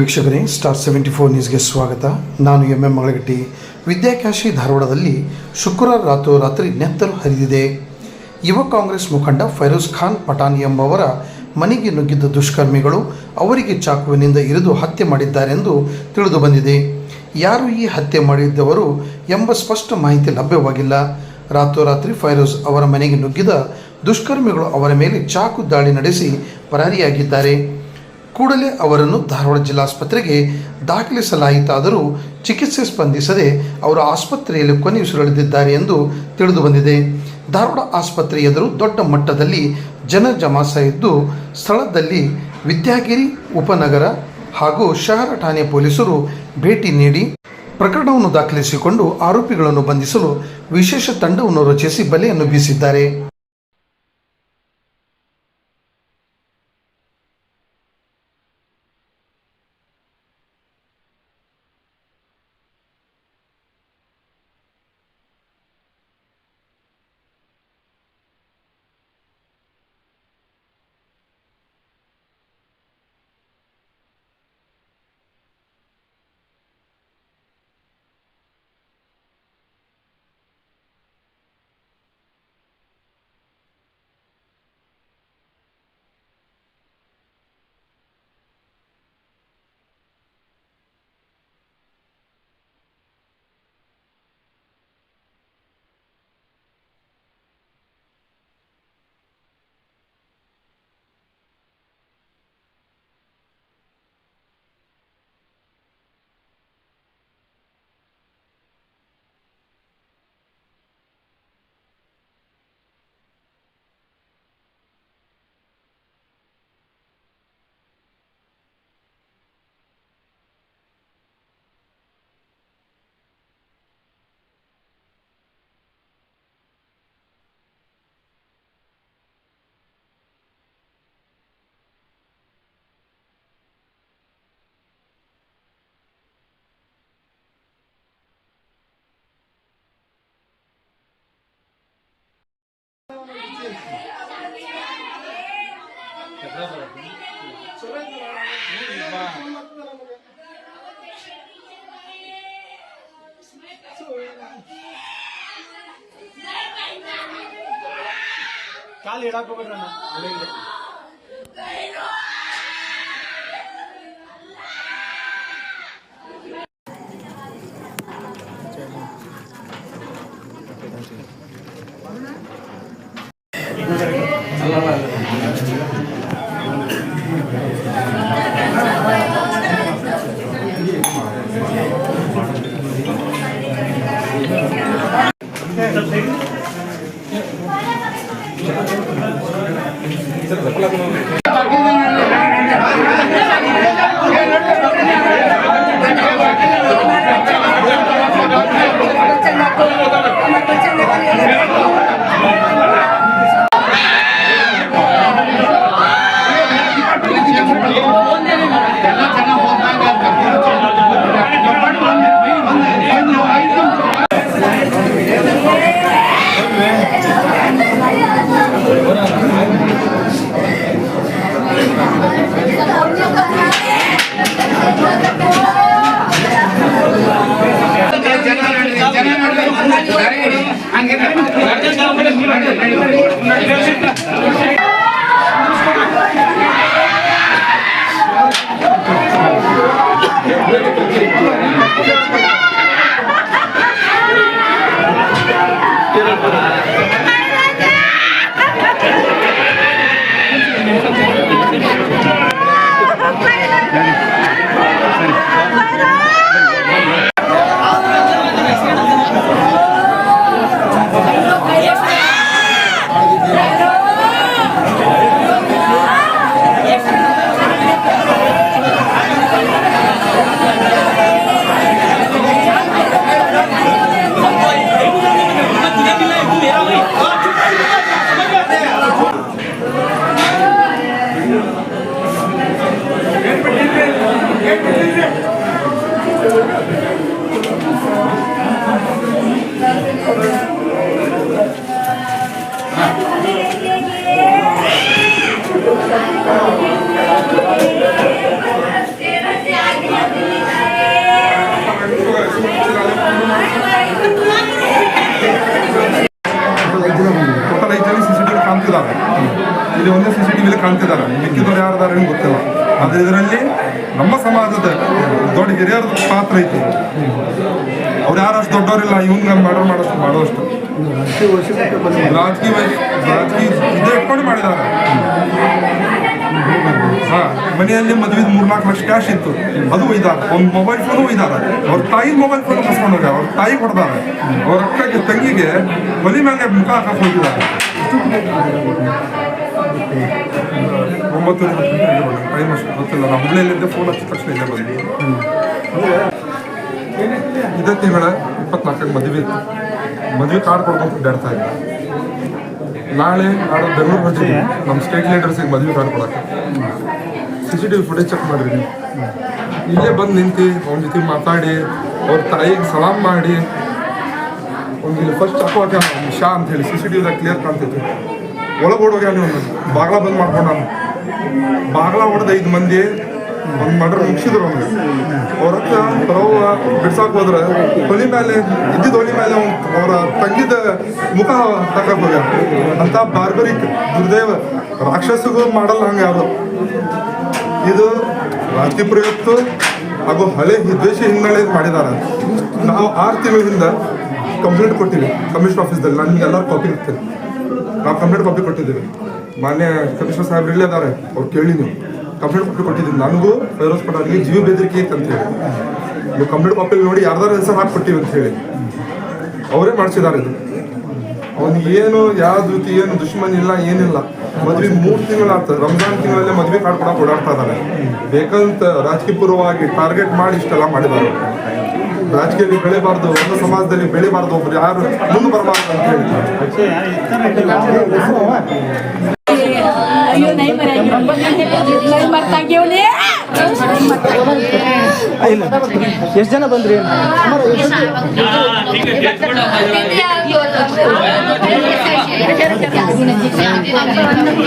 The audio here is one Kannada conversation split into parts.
ವೀಕ್ಷಕರೇ, ಸ್ಟಾರ್ 74 ನ್ಯೂಸ್ಗೆ ಸ್ವಾಗತ. ನಾನು ಎಂ ಮಗಳಗಟ್ಟಿ. ವಿದ್ಯಾಕಾಶಿ ಧಾರವಾಡದಲ್ಲಿ ಶುಕ್ರವಾರ ರಾತ್ರಿ ನೆತ್ತರು ಹರಿದಿದೆ. ಯುವ ಕಾಂಗ್ರೆಸ್ ಮುಖಂಡ ಫೈರೋಜ್ ಖಾನ್ ಪಠಾಣ್ ಎಂಬವರ ಮನೆಗೆ ನುಗ್ಗಿದ್ದ ದುಷ್ಕರ್ಮಿಗಳು ಅವರಿಗೆ ಚಾಕುವಿನಿಂದ ಇರಿದು ಹತ್ಯೆ ಮಾಡಿದ್ದಾರೆಂದು ತಿಳಿದು ಬಂದಿದೆ. ಯಾರು ಈ ಹತ್ಯೆ ಮಾಡಿದ್ದವರು ಎಂಬ ಸ್ಪಷ್ಟ ಮಾಹಿತಿ ಲಭ್ಯವಾಗಿಲ್ಲ. ರಾತ್ರೋರಾತ್ರಿ ಫೈರೋಜ್ ಅವರ ಮನೆಗೆ ನುಗ್ಗಿದ ದುಷ್ಕರ್ಮಿಗಳು ಅವರ ಮೇಲೆ ಚಾಕು ದಾಳಿ ನಡೆಸಿ ಪರಾರಿಯಾಗಿದ್ದಾರೆ. ಕೂಡಲೇ ಅವರನ್ನು ಧಾರವಾಡ ಜಿಲ್ಲಾಸ್ಪತ್ರೆಗೆ ದಾಖಲಿಸಲಾಯಿತಾದರೂ ಚಿಕಿತ್ಸೆ ಸ್ಪಂದಿಸದೆ ಅವರು ಆಸ್ಪತ್ರೆಯಲ್ಲಿ ಕೊನೆಯುಸಿರೆಳೆದಿದ್ದಾರೆ ಎಂದು ತಿಳಿದು ಬಂದಿದೆ. ಧಾರವಾಡ ಆಸ್ಪತ್ರೆ ಎದುರು ದೊಡ್ಡ ಮಟ್ಟದಲ್ಲಿ ಜನ ಜಮಾಯಿಸಿದ್ದು, ಸ್ಥಳದಲ್ಲಿ ವಿದ್ಯಾಗಿರಿ ಉಪನಗರ ಹಾಗೂ ಶಹರ ಠಾಣೆ ಪೊಲೀಸರು ಭೇಟಿ ನೀಡಿ ಪ್ರಕರಣವನ್ನು ದಾಖಲಿಸಿಕೊಂಡು ಆರೋಪಿಗಳನ್ನು ಬಂಧಿಸಲು ವಿಶೇಷ ತಂಡವನ್ನು ರಚಿಸಿ ಬಲೆಯನ್ನು ಬೀಸಿದ್ದಾರೆ. ಕಾಲು ಇಡಾಕ್ ಹೋಗ್ಬಿಡ್ರಣ್ಣ. ಟೋಟಲ್ 5 ಜನ CCTV ಕಾಣ್ತಿದ್ದಾರೆ. ಇಲ್ಲಿ ಒಂದೇ CCTV ಕಾಣ್ತಿದ್ದಾರೆ, ಮಿಕ್ಕಿದವ್ರು ಯಾರಿದ್ದಾರೆ ಗೊತ್ತಿಲ್ಲ. ಆದರೆ ಇದರಲ್ಲಿ ನಮ್ಮ ಸಮಾಜದ ದೊಡ್ಡ ಹಿರಿಯರ ಪಾತ್ರ ಐತಿ. ಅವ್ರು ಯಾರು ಅಷ್ಟು ದೊಡ್ಡವರಿಲ್ಲ, ಇವ್ನ ಮಾಡೋಷ್ಟು ರಾಜಕೀಯ ಇದೇ ಇಟ್ಕೊಂಡು ಮಾಡಿದ್ದಾರೆ. ಮನೆಯಲ್ಲಿ ಮದುವೆ 3-4 ಲಕ್ಷ ಕ್ಯಾಶ್ ಇತ್ತು, ಅದು ಒಯ್ದಾರೆ. ಒಂದು ಮೊಬೈಲ್ ಫೋನು ಒಯ್ದಾರೆ. ಅವ್ರ ತಾಯಿ ಮೊಬೈಲ್ ಫೋನ್ ಕಸ್ಕೊಂಡು ಹೋಗ್ಯಾರ, ಅವ್ರ ತಾಯಿ ಹೊಡೆದಾರೆ. ಅವ್ರ ಅಕ್ಕಗೆ ತಂಗಿಗೆ ಒಲಿ ಮೇಲೆ ಮುಖ ಹಾಕಿ ಹೋಗಿದ್ದಾರೆ. 9 ಟೈಮ್ ಅಷ್ಟು ಗೊತ್ತಿಲ್ಲ. ನಾವು ಹುಬ್ಳಿಯಲ್ಲಿದ್ದೆ, ಫೋನ್ ಹಚ್ಚಿದ ತಕ್ಷಣ ಇಲ್ಲೇ ಬಂದ್ವಿ. ಇದೇ ತಿಂಗಳ 24ಕ್ಕೆ ಮದುವೆ ಇತ್ತು. ಮದುವೆ ಕಾರ್ಡ್ ಕೊಡ್ಕೊಂಡು ಅಡ್ಡಾಡ್ತಾ ಇದ್ದೆ. ನಾಳೆ ಬೆಂಗಳೂರು ಹೊಂಟಿದ್ವಿ ನಮ್ಮ ಸ್ಟೇಟ್ ಲೀಡರ್ಸಿಗೆ ಮದುವೆ ಕಾರ್ಡ್ ಕೊಡೋಕ್ಕೆ. CCTV ಫುಟೇಜ್ ಚೆಕ್ ಮಾಡಿರಿ ನೀವು. ಇಲ್ಲೇ ಬಂದು ನಿಂತು ಅವ್ನ ಜೊತೆ ಮಾತಾಡಿ, ಅವ್ರ ತಾಯಿಗೆ ಸಲಾಮ್ ಮಾಡಿ, ಒಂದು ಇಲ್ಲಿ ಫಸ್ಟ್ ಹಾಕುವಾಗ ಶಾ ಅಂತ ಹೇಳಿ CCTVದಾಗ ಕ್ಲಿಯರ್ ಕಾಣ್ತೈತಿ. ಒಳಗೆ ಓಡೋಗ್ಯಾನ ನೀವು, ಬಾಗ್ಲ ಬಂದ್ ಮಾಡ್ಕೊಂಡು ನಾನು ಬಾಗ್ಲ ಹೊಡೆದು 5 ಮಂದಿ ಒಂದು ಮರ್ಡರ್ ಮುಗಿಸಿದ್ರು ಅವ್ನಿಗೆ. ಅವ್ರ ಹತ್ರ ರವ್ವ ಬಿಡ್ಸಾಕ್ ಹೋದ್ರೆ ಹೊಲಿ ಮೇಲೆ ಇದ್ದಿದ್ದ ಹೊಲಿ ಮೇಲೆ ಅವರ ತಂಗಿದ ಮುಖ ಹಾಕಕ್ ಹೋಗ್ಯಾರ. ಅಂತ ಬಾರ್ಬರಿಕ್ ದುರ್ದೇವ ರಾಕ್ಷಸಗೂ ಮಾಡಲ್ಲ ಹಂಗೆ ಯಾರು. ಇದು ರಾಜಕೀಯ ಪ್ರಯುಕ್ತ ಹಾಗೂ ಹಳೆ ದ್ವೇಷ ಹಿನ್ನೆಲೆ ಮಾಡಿದ್ದಾರೆ. ನಾವು 6 ತಿಂಗಳಿಂದ ಕಂಪ್ಲೇಂಟ್ ಕೊಟ್ಟಿವಿ ಕಮಿಷನರ್ ಆಫೀಸ್ದಲ್ಲಿ. ನಾನು ನಿಮ್ಗೆ ಎಲ್ಲರೂ ಕಾಪಿ ಇರ್ತೇನೆ. ನಾವು ಕಂಪ್ಲೇಂಟ್ ಕಾಪಿ ಕೊಟ್ಟಿದ್ದೀವಿ. ಮಾನ್ಯ ಕಮಿಷನರ್ ಸಾಹೇಬ್ರು ಇಲ್ಲೇ ಇದ್ದಾರೆ, ಅವ್ರು ಕೇಳಿ ನೀವು ಕಂಪ್ಲೇಂಟ್ ಕಾಪಿ ಕೊಟ್ಟಿದ್ದೀನಿ. ನನಗೂ ಫೈರೋಜ್ ಪಠಾಣ್ಗೆ ಜೀವ ಬೆದರಿಕೆ ಅಂತ ಹೇಳಿ ನೀವು ಕಂಪ್ಲೇಂಟ್ ಕಾಪಿಲಿ ನೋಡಿ ಯಾರ್ದಾರ ಹೆಸರು ಹಾಕ್ಕೊಟ್ಟಿವಿ ಅಂತ ಹೇಳಿ ಅವರೇ ಮಾಡಿಸಿದ್ದಾರೆ. ಇದು ಅವ್ನಿಗೆ ಏನು ಯಾವ ಜೊತೆ ಏನು ದುಶ್ಮನ್ ಇಲ್ಲ, ಏನಿಲ್ಲ. ಮದ್ವೆ 3 ತಿಂಗಳಾಗ್ತದೆ. ರಂಜಾನ್ ತಿಂಗಳಲ್ಲೇ ಮದ್ವೆ ಕಾರ್ಡ್ ಕೊಡಕ್ಕೆ ಓಡಾಡ್ತಾ ಇದ್ದಾರೆ. ಬೇಕಂತ ರಾಜಕೀಯ ಪೂರ್ವವಾಗಿ ಟಾರ್ಗೆಟ್ ಮಾಡಿ ಇಷ್ಟೆಲ್ಲ ಮಾಡಿದ್ದಾರೆ. ರಾಜಕೀಯದಲ್ಲಿ ಬೆಳಿಬಾರ್ದು, ಒಂದು ಸಮಾಜದಲ್ಲಿ ಬೆಳಿಬಾರ್ದು, ಒಬ್ರು ಯಾರು ಮುಂದೆ ಬರಬಾರ್ದು ಅಂತ ಹೇಳಿ. ಎಷ್ಟು ಜನ ಬಂದ್ರಿ?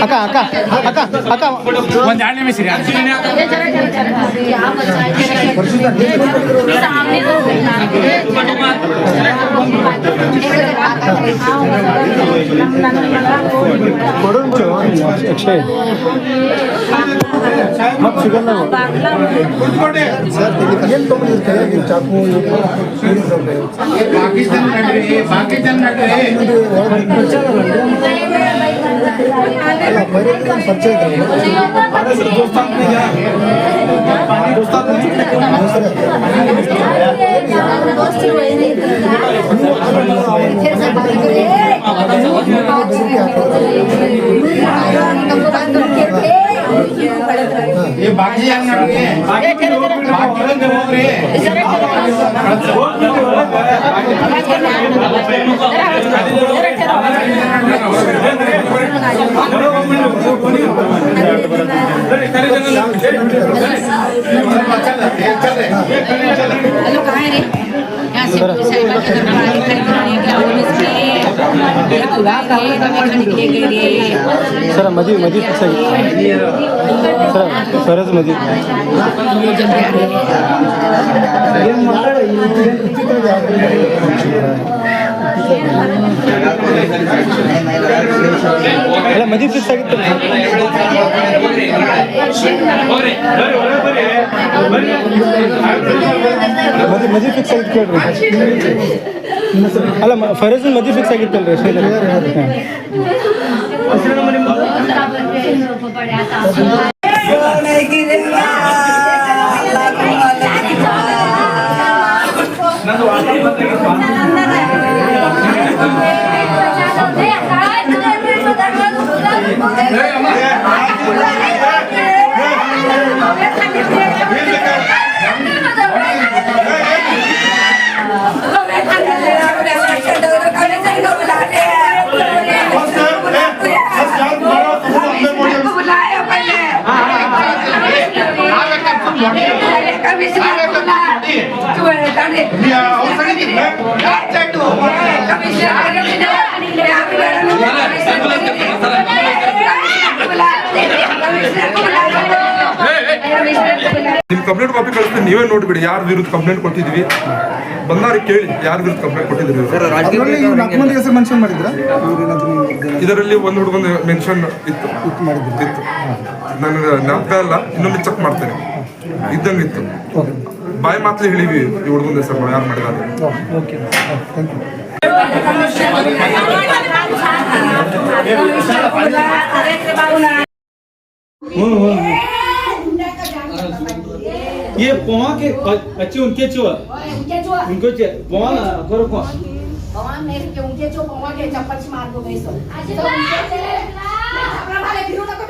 ಅಕ್ಕ ಅಕ್ಕ ಅಕ್ಕ ಅಕ್ಕ ಒಂದು 2 ನಿಮಿಷ ಮತ್ತೆ ಸಿಗಲ್ಲ. ಏನು ತೊಗೊಂಡಿರ್ತಾರೆ ಚಾಕು ಪರಿಚಯ ಬಾಕಿ ಹೋಗ್ರಿ. ಸರ್ ಮದುವೆ ಫಿಕ್ಸ್ ಆಗಿದೆ ಸರ್. ಫೈರೋಜ್ ಮದುವೆ ಅಲ್ಲ ಮದುವೆ ಫಿಕ್ಸ್ ಆಗಿತ್ತು. ಮದುವೆ ಫಿಕ್ಸ್ ಆಗಿತ್ತು ಕೇಳ್ರಿ. ಅಲ್ಲ ಫೈರೋಜ್ ಮದುವೆ ಫಿಕ್ಸ್ ಆಗಿತ್ತಲ್ರಿ ನಿಮ್ ಕಂಪ್ಲೇಂಟ್ ಕಾಪಿ ಕಳಿಸ್ತೀನಿ, ನೀವೇ ನೋಡ್ಬಿಡಿ ಯಾರ ವಿರುದ್ಧ ಕಂಪ್ಲೇಂಟ್ ಕೊಟ್ಟಿದ್ವಿ. ಬಂದವ್ರಿಗೆ ಕೇಳಿ ಯಾರ ವಿರುದ್ಧ ಕಂಪ್ಲೇಂಟ್ ಕೊಟ್ಟಿದ್ರಿ. ಅದರಲ್ಲಿ 4 ಮಂದಿ ಹೆಸರು ಮೆನ್ಷನ್ ಮಾಡಿದ್ರ? ಇದರಲ್ಲಿ ಒಂದು ಹುಡುಗನ ಮೆನ್ಷನ್ ಇತ್ತು. ನನಗೆ ಜ್ಞಾಪಕ ಇಲ್ಲ, ಇನ್ನೊಮ್ಮೆ ಚೆಕ್ ಮಾಡ್ತೇನೆ. ಇದ್ದಂಗಿತ್ತು, ಬಾಯಿ ಮಾತಲ್ಲಿ ಹೇಳಿವಿ ಈ ಹುಡುಗನ ಹೆಸರು ಯಾರು ಮಾಡಿದ್ದಾರೆ. Okay, thank you. ये पोहा के अच्छे उनके चो उनको पोहा करो को भगवान मेरे के उनके जो पवा के चप्पल से मार दो गई सो तो उनके अपना वाले फिरू ना को